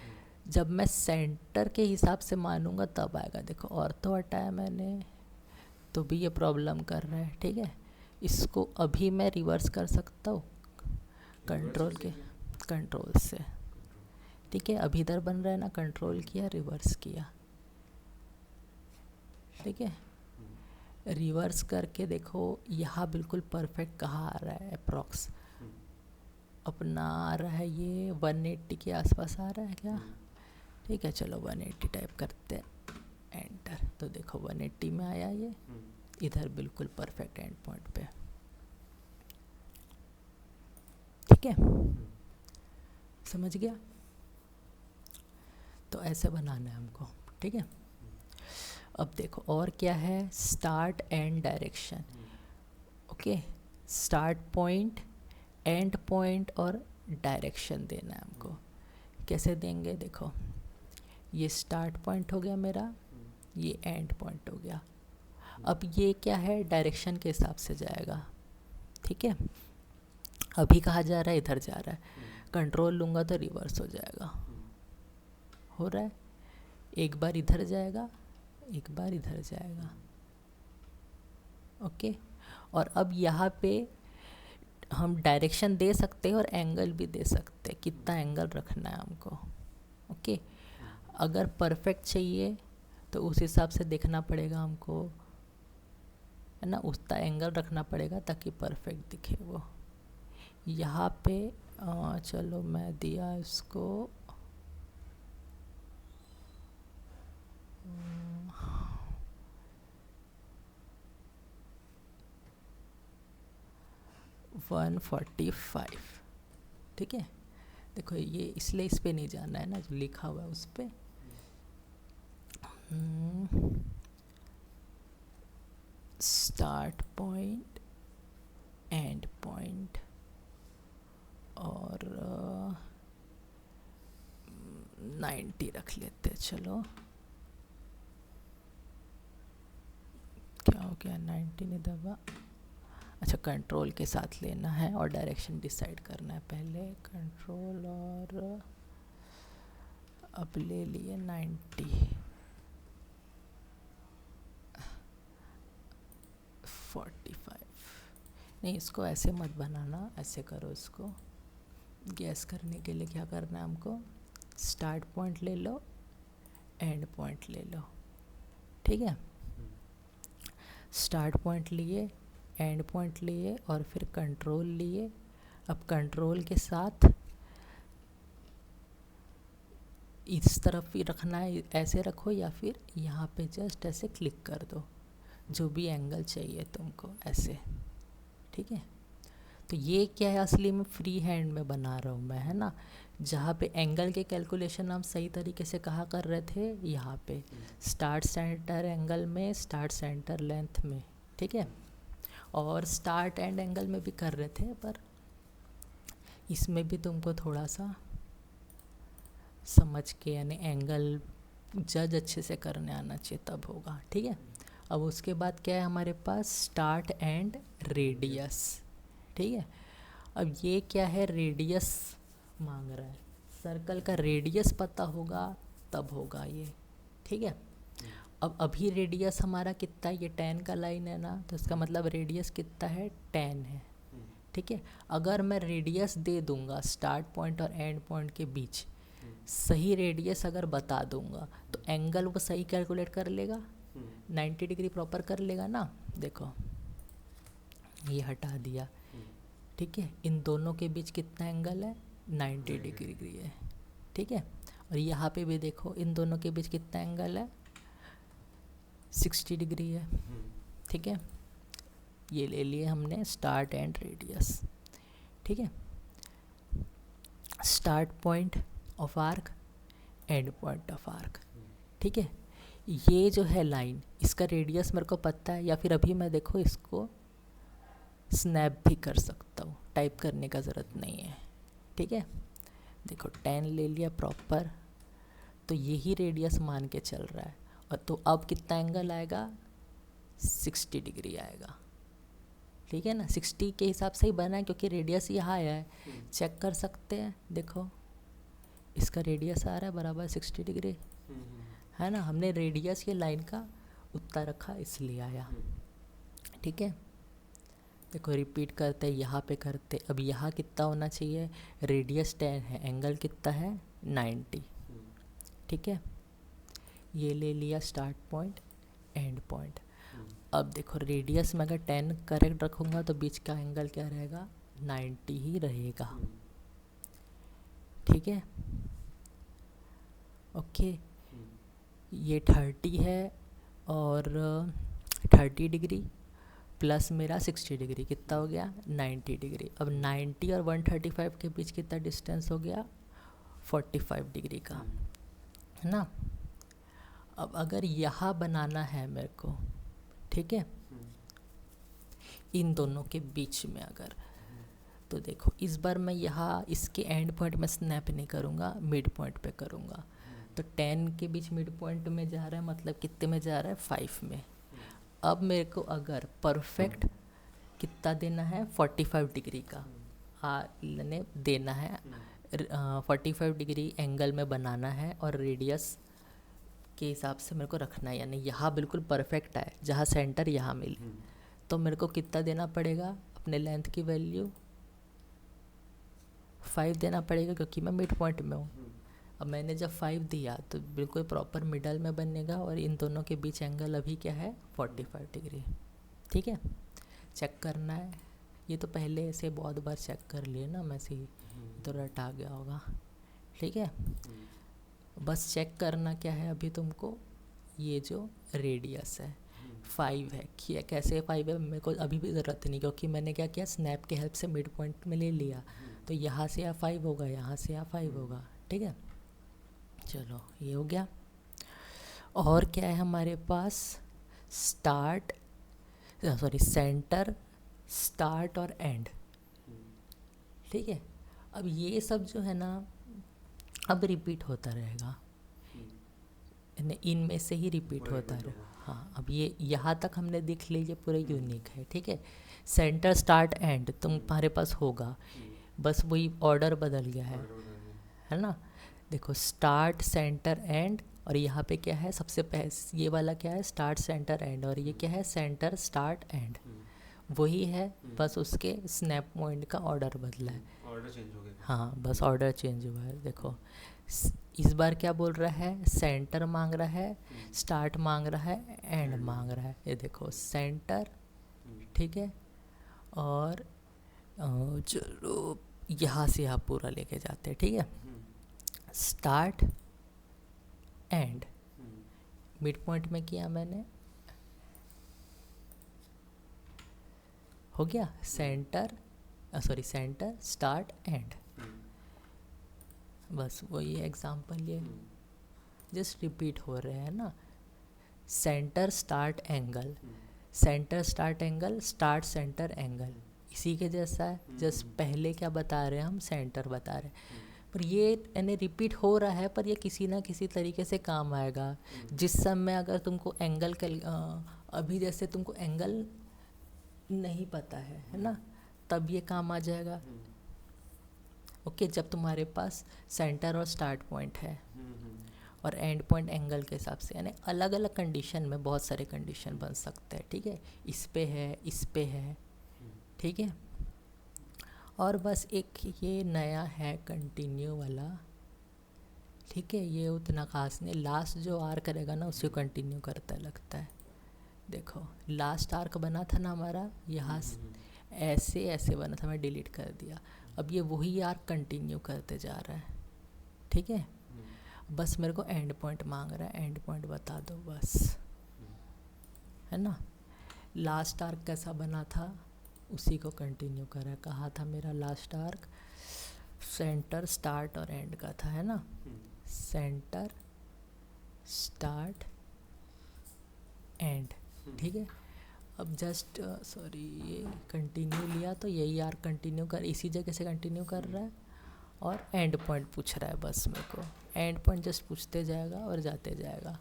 जब मैं सेंटर के हिसाब से मानूंगा तब आएगा। देखो ऑर्थो हटाया मैंने तो भी ये प्रॉब्लम कर रहा है, ठीक है। इसको अभी मैं रिवर्स कर सकता हूँ कंट्रोल से, ठीक है। अभी इधर बन रहा है ना, कंट्रोल किया, रिवर्स किया, ठीक है। रिवर्स करके देखो यहाँ बिल्कुल परफेक्ट कहाँ आ रहा है, अप्रॉक्स अपना आ रहा है, ये 180 के आसपास आ रहा है क्या, ठीक है। चलो 180 टाइप करते हैं, एंटर, तो देखो 180 में आया ये, इधर बिल्कुल परफेक्ट एंड पॉइंट पे, ठीक है, समझ गया। तो ऐसे बनाना है हमको, ठीक है। अब देखो और क्या है, start and direction, okay, start point and point और डायरेक्शन देना है हमको। कैसे देंगे, देखो ये स्टार्ट पॉइंट हो गया मेरा, ये एंड पॉइंट हो गया। अब ये क्या है, डायरेक्शन के हिसाब से जाएगा, ठीक है। अभी कहाँ जा रहा है, इधर जा रहा है, कंट्रोल लूँगा तो रिवर्स हो जाएगा, हो रहा है। एक बार इधर जाएगा, एक बार इधर जाएगा, ओके। और अब यहाँ पे हम डायरेक्शन दे सकते हैं और एंगल भी दे सकते हैं, कितना एंगल रखना है हमको, ओके। अगर परफेक्ट चाहिए तो उस हिसाब से देखना पड़ेगा हमको, है ना, उतना एंगल रखना पड़ेगा ताकि परफेक्ट दिखे वो। यहाँ पे चलो मैं दिया इसको 145, ठीक है। देखो ये इसलिए इस पे नहीं जाना है ना, जो लिखा हुआ है उस पे। स्टार्ट पॉइंट, एंड पॉइंट और 90 रख लेते हैं, चलो। क्या हो गया, 90 नहीं दबा। अच्छा, कंट्रोल के साथ लेना है और डायरेक्शन डिसाइड करना है पहले, कंट्रोल, और अब ले लिए 90, 45। नहीं, इसको ऐसे मत बनाना, ऐसे करो इसको। गैस करने के लिए क्या करना है हमको, स्टार्ट पॉइंट ले लो, एंड पॉइंट ले लो, ठीक है। स्टार्ट पॉइंट लिए, एंड पॉइंट लिए और फिर कंट्रोल लिए। अब कंट्रोल के साथ इस तरफ ही रखना है, ऐसे रखो, या फिर यहाँ पे जस्ट ऐसे क्लिक कर दो, जो भी एंगल चाहिए तुमको, ऐसे, ठीक है। तो ये क्या है, असली में फ्री हैंड में बना रहा हूँ मैं, है ना। जहाँ पे एंगल के कैलकुलेशन हम सही तरीके से कहा कर रहे थे, यहाँ पे स्टार्ट सेंटर एंगल में, स्टार्ट सेंटर लेंथ में, ठीक है। और स्टार्ट एंड एंगल में भी कर रहे थे, पर इसमें भी तुमको थोड़ा सा समझ के, यानी एंगल जज अच्छे से करने आना चाहिए, तब होगा, ठीक है। अब उसके बाद क्या है हमारे पास, स्टार्ट एंड रेडियस, ठीक है। अब ये क्या है, रेडियस मांग रहा है, सर्कल का रेडियस पता होगा तब होगा ये, ठीक है। अब अभी रेडियस हमारा कितना है, ये 10 का लाइन है ना, तो इसका मतलब रेडियस कितना है, 10 है, ठीक है। अगर मैं रेडियस दे दूंगा स्टार्ट पॉइंट और एंड पॉइंट के बीच, सही रेडियस अगर बता दूंगा, तो एंगल वो सही कैलकुलेट कर लेगा, 90 डिग्री प्रॉपर कर लेगा ना। देखो ये हटा दिया, ठीक है। इन दोनों के बीच कितना एंगल है, 90 डिग्री है, ठीक है। और यहाँ पे भी देखो, इन दोनों के बीच कितना एंगल है, 60 डिग्री है, ठीक है। ये ले लिए हमने स्टार्ट एंड रेडियस, ठीक है। Start point of arc, and point of arc, ठीक है। ये जो है लाइन, इसका रेडियस मेरे को पता है, या फिर अभी मैं देखो इसको स्नैप भी कर सकता हूँ, टाइप करने का ज़रूरत नहीं है, ठीक है। देखो 10 ले लिया प्रॉपर, तो यही रेडियस मान के चल रहा है। और तो अब कितना एंगल आएगा, 60 डिग्री आएगा, ठीक है ना। 60 के हिसाब से ही बना है, क्योंकि रेडियस यहाँ आया है, चेक कर सकते हैं। देखो इसका रेडियस आ रहा है बराबर 60 डिग्री, है ना। हमने रेडियस ये लाइन का उतना रखा, इसलिए आया, ठीक है। देखो रिपीट करते, यहाँ पे करते। अब यहाँ कितना होना चाहिए, रेडियस 10 है, एंगल कितना है, 90, ठीक है। ये ले लिया स्टार्ट पॉइंट, एंड पॉइंट। अब देखो रेडियस में अगर 10 करेक्ट रखूँगा तो बीच का एंगल क्या रहेगा, 90 ही रहेगा, ठीक है, ओके। ये 30 है और 30 डिग्री प्लस मेरा 60 डिग्री, कितना हो गया, 90 डिग्री। अब 90 और 135 के बीच कितना डिस्टेंस हो गया, 45 डिग्री का, है ना। अब अगर यहाँ बनाना है मेरे को, ठीक है, इन दोनों के बीच में अगर, तो देखो इस बार मैं यहाँ इसके एंड पॉइंट में स्नैप नहीं करूँगा, मिड पॉइंट पे करूँगा। तो 10 के बीच मिड पॉइंट में जा रहा है, मतलब कितने में जा रहा है, 5 में। अब मेरे को अगर परफेक्ट कितना देना है, 45 डिग्री का ने देना है, 45 डिग्री एंगल में बनाना है और रेडियस के हिसाब से मेरे को रखना है, यानी यहाँ बिल्कुल परफेक्ट है, जहाँ सेंटर यहाँ मिले। तो मेरे को कितना देना पड़ेगा, अपने लेंथ की वैल्यू 5 देना पड़ेगा, क्योंकि मैं मिड पॉइंट में हूँ। अब मैंने जब 5 दिया तो बिल्कुल प्रॉपर मिडल में बनेगा, और इन दोनों के बीच एंगल अभी क्या है, 45 डिग्री। ठीक है, चेक करना है। ये तो पहले ऐसे बहुत बार चेक कर लिए ना, मैं से तो रट आ गया होगा। ठीक है, बस चेक करना क्या है अभी तुमको, ये जो रेडियस है 5 है, कि कैसे 5 है मेरे को अभी भी ज़रूरत नहीं, क्योंकि मैंने क्या किया, स्नैप के हेल्प से मिड पॉइंट में ले लिया। तो यहाँ से यहाँ 5 होगा, यहाँ से यहाँ 5 होगा। ठीक है, चलो ये हो गया। और क्या है हमारे पास, सेंटर, स्टार्ट और एंड। ठीक है, अब ये सब जो है ना अब रिपीट होता रहेगा, इनमें से ही रिपीट होता रहेगा। हाँ, अब ये यहाँ तक हमने देख लीजिए, पूरा यूनिक है। ठीक है, सेंटर, स्टार्ट, एंड तुम्हारे पास होगा, बस वही ऑर्डर बदल गया है ना। देखो स्टार्ट, सेंटर, एंड, और यहाँ पे क्या है, सबसे पहले ये वाला क्या है, स्टार्ट, सेंटर, एंड, और ये क्या है, सेंटर, स्टार्ट, एंड। वही है, बस उसके स्नैप पॉइंट का ऑर्डर बदला है, ऑर्डर चेंज हो गया। हाँ, बस ऑर्डर चेंज हुआ है। देखो इस बार क्या बोल रहा है, सेंटर मांग रहा है, स्टार्ट मांग रहा है, एंड मांग रहा है। ये देखो सेंटर, ठीक है, और चलो यहाँ से यहाँ पूरा लेके जाते हैं। ठीक है, स्टार्ट, एंड, मिड पॉइंट में किया मैंने, हो गया सेंटर, सेंटर, स्टार्ट, एंड। बस वही एग्जांपल, ये जस्ट रिपीट हो रहे हैं ना। Centre, start, angle, centre, start, angle, start, centre, angle, इसी के जैसा है। जस्ट पहले क्या बता रहे हैं, हम सेंटर बता रहे हैं, पर ये यानी रिपीट हो रहा है, पर ये किसी ना किसी तरीके से काम आएगा। जिस समय अगर तुमको एंगल अभी जैसे तुमको एंगल नहीं पता है ना, तब ये काम आ जाएगा। ओके, जब तुम्हारे पास सेंटर और स्टार्ट पॉइंट है और एंड पॉइंट एंगल के हिसाब से, यानी अलग अलग कंडीशन में बहुत सारे कंडीशन बन सकते हैं। ठीक है, इस पे है, इस पे है। ठीक है, और बस एक ये नया है कंटिन्यू वाला। ठीक है, ये उतना खास नहीं, लास्ट जो आर करेगा ना उसे कंटिन्यू करता लगता है। देखो लास्ट आर्क बना था ना हमारा, यहाँ ऐसे ऐसे बना था, मैं डिलीट कर दिया। अब ये वही आर्क कंटिन्यू करते जा रहा है। ठीक है, बस मेरे को एंड पॉइंट मांग रहा है, एंड पॉइंट बता दो बस, है ना। लास्ट आर्क कैसा बना था, उसी को कंटिन्यू कर रहा है। कहा था मेरा लास्ट आर्क सेंटर, स्टार्ट और एंड का था, है ना। Centre, start, and. ठीक है, अब जस्ट ये कंटिन्यू लिया तो यही आर्क कंटिन्यू कर, इसी जगह से कंटिन्यू कर रहा है, और एंड पॉइंट पूछ रहा है बस मेरे को। एंड पॉइंट जस्ट पूछते जाएगा और जाते जाएगा।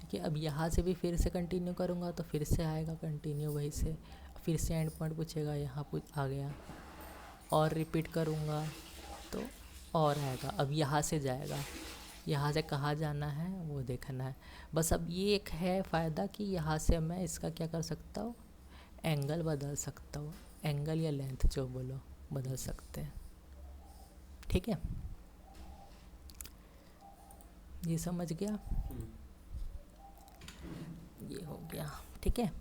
ठीक है, अब यहाँ से भी फिर से कंटिन्यू करूँगा तो फिर से आएगा कंटिन्यू वहीं से, फिर से एंड पॉइंट पूछेगा, यहाँ आ गया, और रिपीट करूँगा तो और आएगा। अब यहाँ से जाएगा, यहाँ से कहाँ जाना है वो देखना है बस। अब ये एक है फ़ायदा कि यहाँ से मैं इसका क्या कर सकता हूँ, एंगल बदल सकता हूँ, एंगल या लेंथ जो बोलो बदल सकते हैं। ठीक है, ये समझ गया, ये हो गया। ठीक है,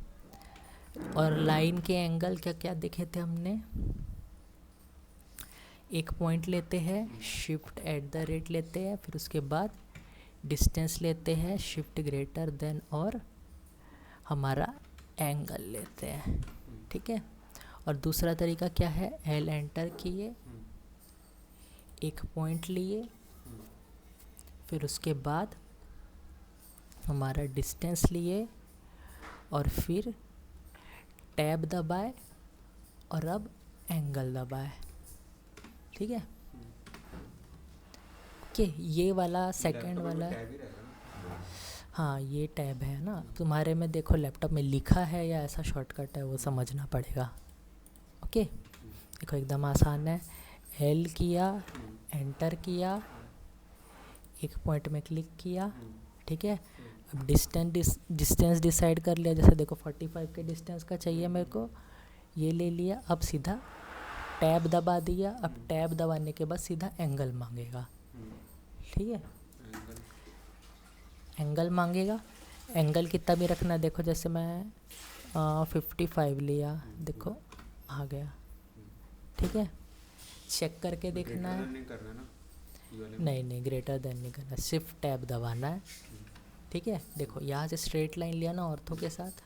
और लाइन के एंगल क्या क्या देखे थे हमने, एक पॉइंट लेते हैं, शिफ्ट एट द रेट लेते हैं, फिर उसके बाद डिस्टेंस लेते हैं, शिफ्ट ग्रेटर देन, और हमारा एंगल लेते हैं। ठीक है, और दूसरा तरीका क्या है, एल एंटर किए, एक पॉइंट लिए, फिर उसके बाद हमारा डिस्टेंस लिए, और फिर टैब दबाए, और अब एंगल दबाए। ठीक है। ओके, ये वाला सेकंड लैपटॉप में वाला, कोई टैब ही रहेगा ना? हाँ ये टैब है ना तुम्हारे में, देखो लैपटॉप में लिखा है या ऐसा शॉर्टकट है वो समझना पड़ेगा। ओके, देखो एकदम आसान है। एल किया, एंटर किया, एक पॉइंट में क्लिक किया, ठीक है। अब डिस्टेंस डिसाइड कर लिया, जैसे देखो 45 के डिस्टेंस का चाहिए मेरे को, ये ले लिया। अब सीधा टैब दबा दिया। अब टैब दबाने के बाद सीधा एंगल मांगेगा, ठीक है। एंगल मांगेगा, एंगल कितना भी रखना है, देखो जैसे मैं 55 लिया, देखो आ गया, ठीक है। चेक करके देखना है, नहीं करना ना ये वाले में? नहीं ग्रेटर देन नहीं करना, सिर्फ टैब दबाना है, ठीक है। देखो यहाँ से स्ट्रेट लाइन लिया ना ऑर्थो के साथ,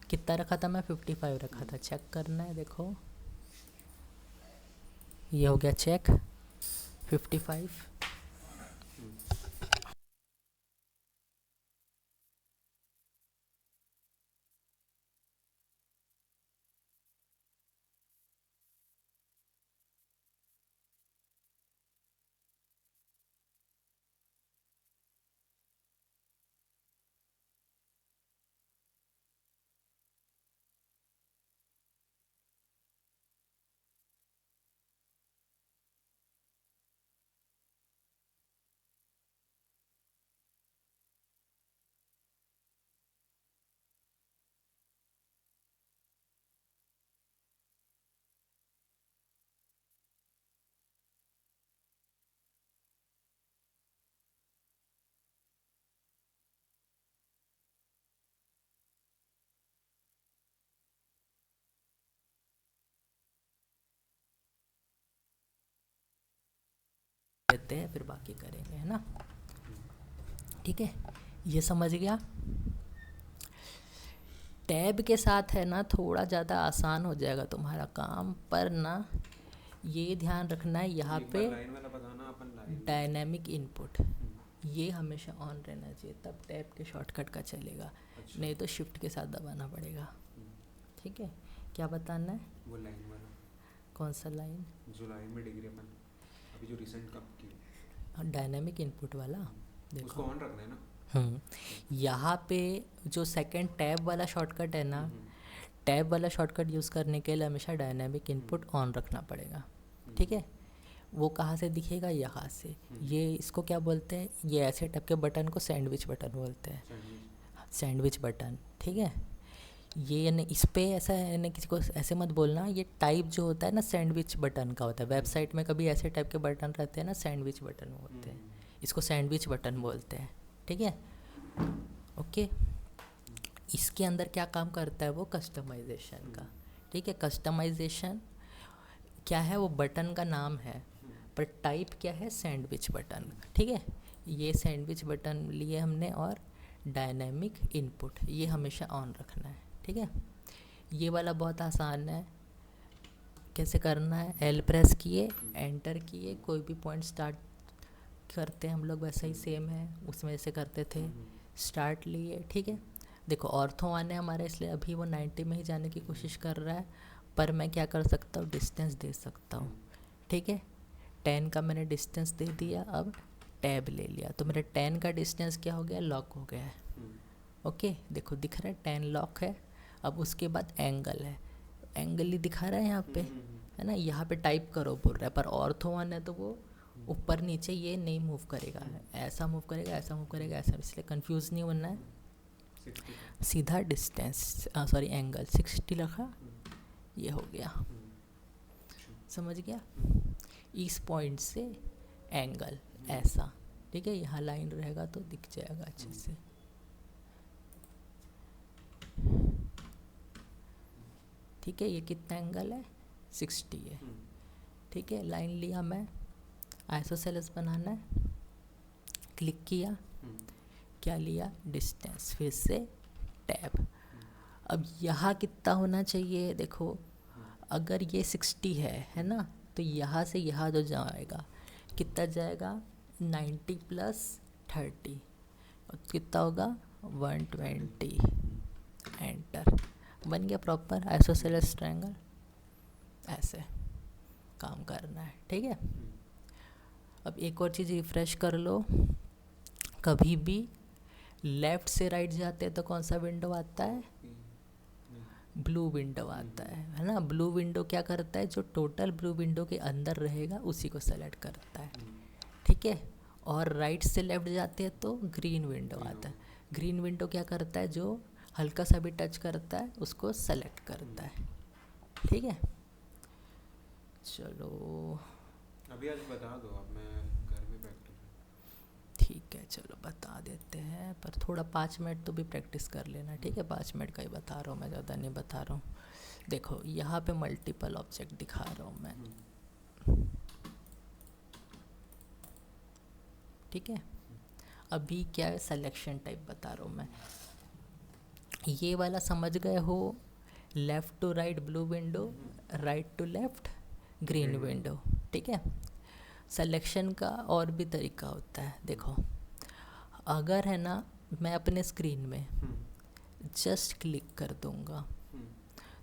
कितना रखा था मैं, 55 रखा था। चेक करना है, देखो ये हो गया चेक, 55। लेते हैं फिर बाकी करेंगे, है ना, ठीक है। ये समझ गया। टैब के साथ है ना थोड़ा ज़्यादा आसान हो जाएगा तुम्हारा काम, पर ना ये ध्यान रखना है यहाँ एक पे बार लाइन वाला बताना, अपन लाइन डायनेमिक इनपुट ये हमेशा ऑन रहना चाहिए, तब टैब के शॉर्टकट का चलेगा। अच्छा। नहीं तो शिफ्ट के साथ दबाना पड़ेगा, ठीक है। क्या बताना है, वो लाइन वाला कौन सा लाइन, जो लाइन में डिग्री अपन अभी जो रिसेंट कब की, डायनेमिक इनपुट वाला, उसको देखो ऑन रखना है ना? यहाँ पे जो सेकंड टैब वाला शॉर्टकट है ना, टैब वाला शॉर्टकट यूज़ करने के लिए हमेशा डायनेमिक इनपुट ऑन रखना पड़ेगा, ठीक है। वो कहाँ से दिखेगा, यहाँ से। ये इसको क्या बोलते हैं, ये ऐसे टाइप के बटन को सैंडविच बटन बोलते हैं, सैंडविच बटन, ठीक है। ये यानी इस पे ऐसा है, यानी किसी को ऐसे मत बोलना, ये टाइप जो होता है ना सैंडविच बटन का होता है। वेबसाइट में कभी ऐसे टाइप के बटन रहते हैं ना, सैंडविच बटन होते हैं, इसको सैंडविच बटन बोलते हैं, ठीक है। ओके, इसके अंदर क्या काम करता है वो, कस्टमाइजेशन का, ठीक है। कस्टमाइजेशन क्या है, वो बटन का नाम है, पर टाइप क्या है, सैंडविच बटन, ठीक है। ये सैंडविच बटन लिए हमने, और डायनेमिक इनपुट ये हमेशा ऑन रखना है, ठीक है। ये वाला बहुत आसान है, कैसे करना है, एल प्रेस किए, एंटर किए, कोई भी पॉइंट स्टार्ट करते हैं हम लोग वैसा ही सेम है, उसमें ऐसे करते थे, स्टार्ट लिए, ठीक है। देखो ऑर्थो आने हमारे, इसलिए अभी वो 90 में ही जाने की कोशिश कर रहा है, पर मैं क्या कर सकता हूँ, डिस्टेंस दे सकता हूँ, ठीक है। 10 का मैंने डिस्टेंस दे दिया, अब टैब ले लिया, तो मेरे 10 का डिस्टेंस क्या हो गया, लॉक हो गया है, ओके। देखो दिख रहा है 10 लॉक है। अब उसके बाद एंगल है, एंगल ही दिखा रहा है यहाँ पे, है ना। यहाँ पे टाइप करो बोल रहा है, पर ऑर्थो वन है तो वो ऊपर नीचे ये नहीं मूव करेगा, ऐसा मूव करेगा, ऐसा मूव करेगा, ऐसा, इसलिए कंफ्यूज नहीं होना है। सीधा डिस्टेंस, सॉरी एंगल 60 रखा, ये हो गया, समझ गया। इस पॉइंट से एंगल ऐसा, ठीक है। यहाँ लाइन रहेगा तो दिख जाएगा अच्छे से, ठीक है। ये कितना एंगल है, 60 है, ठीक है। लाइन लिया मैं, आइसोसेलेस बनाना है, क्लिक किया, क्या लिया, डिस्टेंस, फिर से टैब। अब यहाँ कितना होना चाहिए, देखो अगर ये 60 है ना, तो यहाँ से यहाँ जो जाएगा कितना जाएगा, 90 प्लस 30, और कितना होगा 120, एंटर, बन गया प्रॉपर आइसोसेलेस ट्रायंगल ऐसे, काम करना है, ठीक है। अब एक और चीज़ रिफ्रेश कर लो, कभी भी लेफ़्ट से राइट जाते हैं तो कौन सा विंडो आता है, ब्लू विंडो आता है ना। ब्लू विंडो क्या करता है, जो टोटल ब्लू विंडो के अंदर रहेगा उसी को सेलेक्ट करता है, ठीक है। और राइट से लेफ़्ट जाते हैं तो ग्रीन विंडो आता है। ग्रीन विंडो क्या करता है, जो हल्का सा भी टच करता है उसको सेलेक्ट करता है, ठीक है। चलो अभी आज बता दो, अब मैं घर में प्रैक्टिस। ठीक है, चलो बता देते हैं, पर थोड़ा 5 मिनट तो भी प्रैक्टिस कर लेना, ठीक है। 5 मिनट का ही बता रहा हूँ मैं, ज़्यादा नहीं बता रहा हूँ। देखो यहाँ पे मल्टीपल ऑब्जेक्ट दिखा रहा हूँ मैं, ठीक है। अभी क्या है, सिलेक्शन टाइप बता रहा हूँ मैं। ये वाला समझ गए हो, left to right blue window, right to left green window, ठीक है। सिलेक्शन का और भी तरीका होता है, देखो अगर है ना मैं अपने स्क्रीन में जस्ट क्लिक कर दूंगा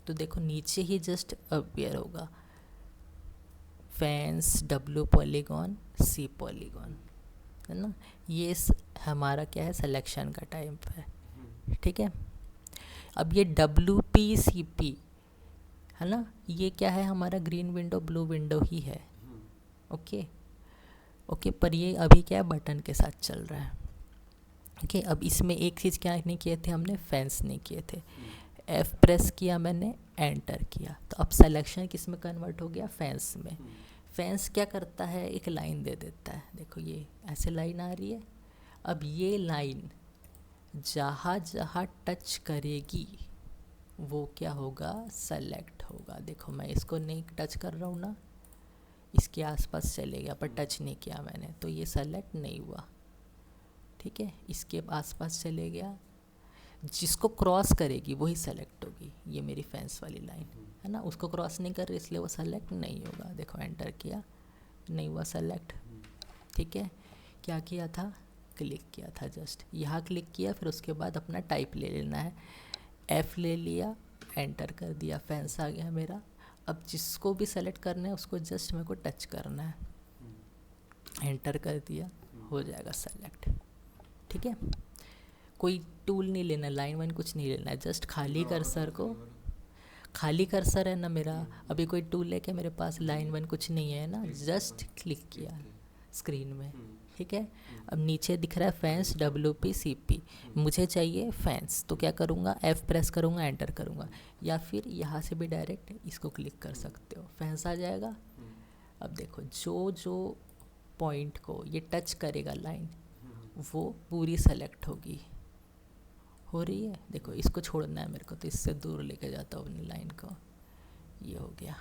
तो देखो नीचे ही जस्ट अपीयर होगा fans W polygon C polygon, है ना। ये हमारा क्या है, सिलेक्शन का टाइप है, ठीक है। अब ये WPCP है ना, ये क्या है, हमारा ग्रीन विंडो ब्लू विंडो ही है, ओके ओके। पर ये अभी क्या है, बटन के साथ चल रहा है, ओके। अब इसमें एक चीज़ क्या नहीं किए थे हमने, फैंस नहीं किए थे। F प्रेस किया मैंने, एंटर किया, तो अब सिलेक्शन किस में कन्वर्ट हो गया, फैंस में। फैंस क्या करता है, एक लाइन दे देता है, देखो ये ऐसे लाइन आ रही है। अब ये लाइन जहाँ जहाँ टच करेगी वो क्या होगा, सेलेक्ट होगा। देखो मैं इसको नहीं टच कर रहा हूँ ना, इसके आसपास चले गया पर टच नहीं किया मैंने, तो ये सेलेक्ट नहीं हुआ, ठीक है। इसके आसपास चले गया, जिसको क्रॉस करेगी वही सेलेक्ट होगी। ये मेरी फैंस वाली लाइन है ना, उसको क्रॉस नहीं कर रही इसलिए वो सेलेक्ट नहीं होगा। देखो एंटर किया, नहीं हुआ सेलेक्ट, ठीक है। क्या किया था, क्लिक किया था, जस्ट यहाँ क्लिक किया, फिर उसके बाद अपना टाइप ले लेना है, F ले लिया, एंटर कर दिया, फैंस आ गया मेरा। अब जिसको भी सेलेक्ट करना है उसको जस्ट मेरे को टच करना है, एंटर कर दिया, हो जाएगा सेलेक्ट, ठीक है। कोई टूल नहीं लेना, लाइन वाइन कुछ नहीं लेना है, जस्ट खाली कर्सर को, खाली कर्सर है ना मेरा, अभी कोई टूल है क्या मेरे पास, लाइन वाइन कुछ नहीं है ना, जस्ट क्लिक किया स्क्रीन में, ठीक है। अब नीचे दिख रहा है फैंस WPCP, मुझे चाहिए फैंस, तो क्या करूँगा, F प्रेस करूँगा, एंटर करूँगा, या फिर यहाँ से भी डायरेक्ट इसको क्लिक कर सकते हो, फैंस आ जाएगा। अब देखो जो जो पॉइंट को ये टच करेगा लाइन, वो पूरी सेलेक्ट होगी, हो रही है। देखो इसको छोड़ना है मेरे को, तो इससे दूर लेके जाता हूँ अपनी लाइन को, ये हो गया।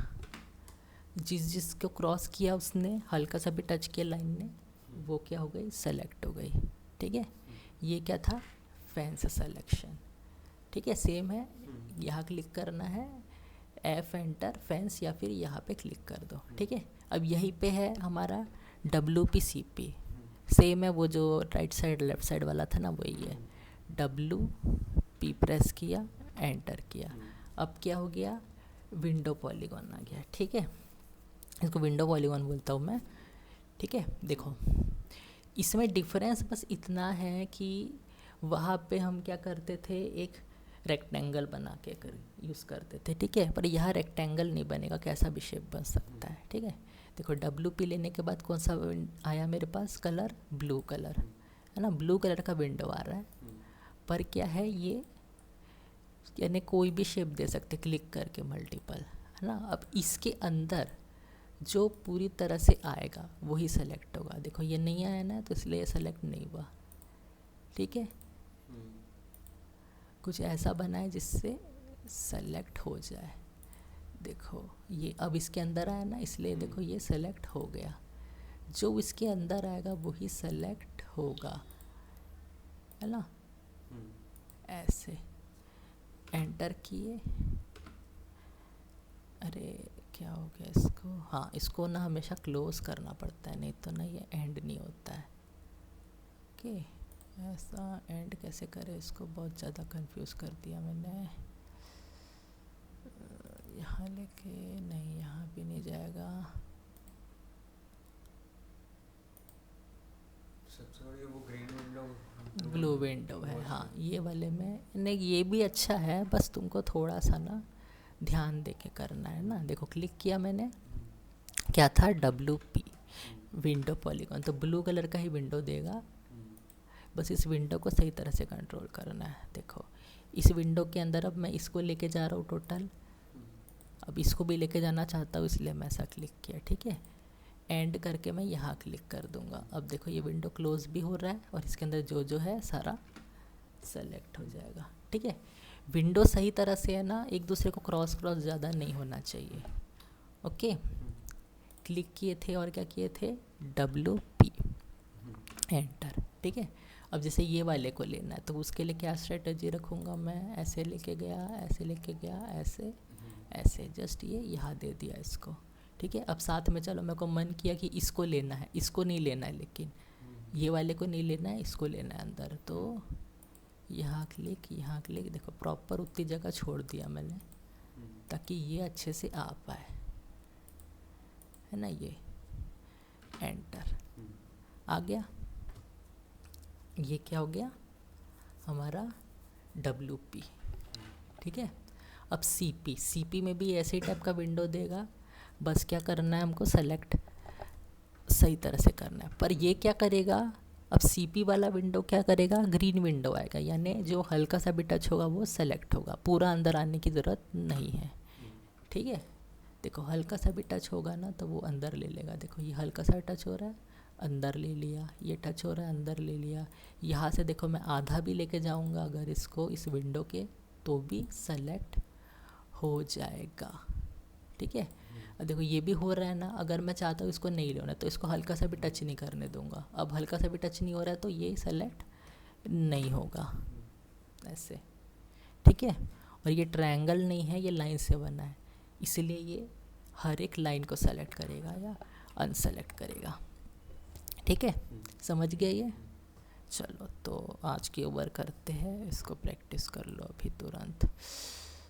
जिसको क्रॉस किया उसने, हल्का सा भी टच किया लाइन ने, वो क्या हो गई, सेलेक्ट हो गई, ठीक है। ये क्या था, फैंस सिलेक्शन, ठीक है। सेम है, यहाँ क्लिक करना है, F एंटर फैंस, या फिर यहाँ पे क्लिक कर दो, ठीक है। अब यहीं पे है हमारा WPCP, सेम है, वो जो राइट साइड लेफ्ट साइड वाला था ना वही है। WP प्रेस किया, एंटर किया, अब क्या हो गया, विंडो पॉलीगॉन आ गया, ठीक है। इसको विंडो पॉलीगॉन बोलता हूँ मैं, ठीक है। देखो इसमें डिफरेंस बस इतना है कि वहाँ पे हम क्या करते थे, एक रेक्टेंगल बना के यूज़ करते थे, ठीक है। पर यहाँ रेक्टेंगल नहीं बनेगा, कैसा भी शेप बन सकता है, ठीक है। देखो WP लेने के बाद कौन सा आया मेरे पास, कलर ब्लू कलर, है ना, ब्लू कलर का विंडो आ रहा है। पर क्या है ये, यानी कोई भी शेप दे सकते क्लिक करके, मल्टीपल, है ना। अब इसके अंदर जो पूरी तरह से आएगा वही सेलेक्ट होगा। देखो ये नहीं आया ना, तो इसलिए सेलेक्ट नहीं हुआ, ठीक है। कुछ ऐसा बनाए जिससे सेलेक्ट हो जाए। देखो ये अब इसके अंदर आया ना, इसलिए देखो ये सेलेक्ट हो गया, जो इसके अंदर आएगा वही सेलेक्ट होगा, है ना। ऐसे एंटर किए, अरे क्या हो गया इसको, हाँ इसको ना हमेशा क्लोज करना पड़ता है, नहीं तो ना ये एंड नहीं होता है, ओके। ऐसा एंड कैसे करें इसको, बहुत ज़्यादा कंफ्यूज कर दिया मैंने। यहाँ यहाँ लेके नहीं, यहाँ भी नहीं जाएगा। सबसे बड़ी वो ग्रीन विंडो ब्लू विंडो है, हाँ ये वाले में नहीं, ये भी अच्छा है, बस तुमको थोड़ा सा ना ध्यान दे के करना है ना। देखो क्लिक किया मैंने, क्या था, WP विंडो पॉलीगॉन, तो ब्लू कलर का ही विंडो देगा। बस इस विंडो को सही तरह से कंट्रोल करना है। देखो इस विंडो के अंदर अब मैं इसको लेके जा रहा हूँ टोटल, अब इसको भी लेके जाना चाहता हूँ, इसलिए मैं ऐसा क्लिक किया, ठीक है। एंड करके मैं यहाँ क्लिक कर दूँगा। अब देखो ये विंडो क्लोज भी हो रहा है और इसके अंदर जो जो है सारा सेलेक्ट हो जाएगा, ठीक है। विंडो सही तरह से है ना, एक दूसरे को क्रॉस ज़्यादा नहीं होना चाहिए। ओके, क्लिक किए थे और क्या किए थे, WP, एंटर, ठीक है। अब जैसे ये वाले को लेना है तो उसके लिए क्या स्ट्रेटजी रखूँगा मैं, ऐसे लेके गया, ऐसे लेके गया, ऐसे ऐसे, जस्ट ये यहाँ दे दिया इसको, ठीक है। अब साथ में चलो मेरे को मन किया कि इसको लेना है, इसको नहीं लेना है, लेकिन ये वाले को नहीं लेना है, इसको लेना है अंदर, तो यहाँ क्लिक, यहाँ क्लिक, देखो प्रॉपर उतनी जगह छोड़ दिया मैंने ताकि ये अच्छे से आ पाए, है ना। ये एंटर आ गया, ये क्या हो गया हमारा WP, ठीक है। अब CP में भी ऐसे ही टाइप का विंडो देगा, बस क्या करना है हमको, सेलेक्ट सही तरह से करना है। पर ये क्या करेगा, अब CP वाला विंडो क्या करेगा, ग्रीन विंडो आएगा, यानी जो हल्का सा भी टच होगा वो सेलेक्ट होगा, पूरा अंदर आने की ज़रूरत नहीं है, ठीक है। देखो हल्का सा भी टच होगा ना तो वो अंदर ले लेगा। देखो ये हल्का सा टच हो रहा है, अंदर ले लिया, ये टच हो रहा है, अंदर ले लिया। यहाँ से देखो मैं आधा भी लेके जाऊँगा अगर इसको, इस विंडो के, तो भी सेलेक्ट हो जाएगा, ठीक है। अब देखो ये भी हो रहा है ना, अगर मैं चाहता हूँ इसको नहीं लेना तो इसको हल्का सा भी टच नहीं करने दूंगा। अब हल्का सा भी टच नहीं हो रहा है तो ये सेलेक्ट नहीं होगा, ऐसे, ठीक है। और ये ट्रायंगल नहीं है, ये लाइन से बना है, इसलिए ये हर एक लाइन को सेलेक्ट करेगा या अनसेलेक्ट करेगा, ठीक है। समझ गए ये। चलो तो आज के ओवर करते हैं, इसको प्रैक्टिस कर लो अभी तुरंत।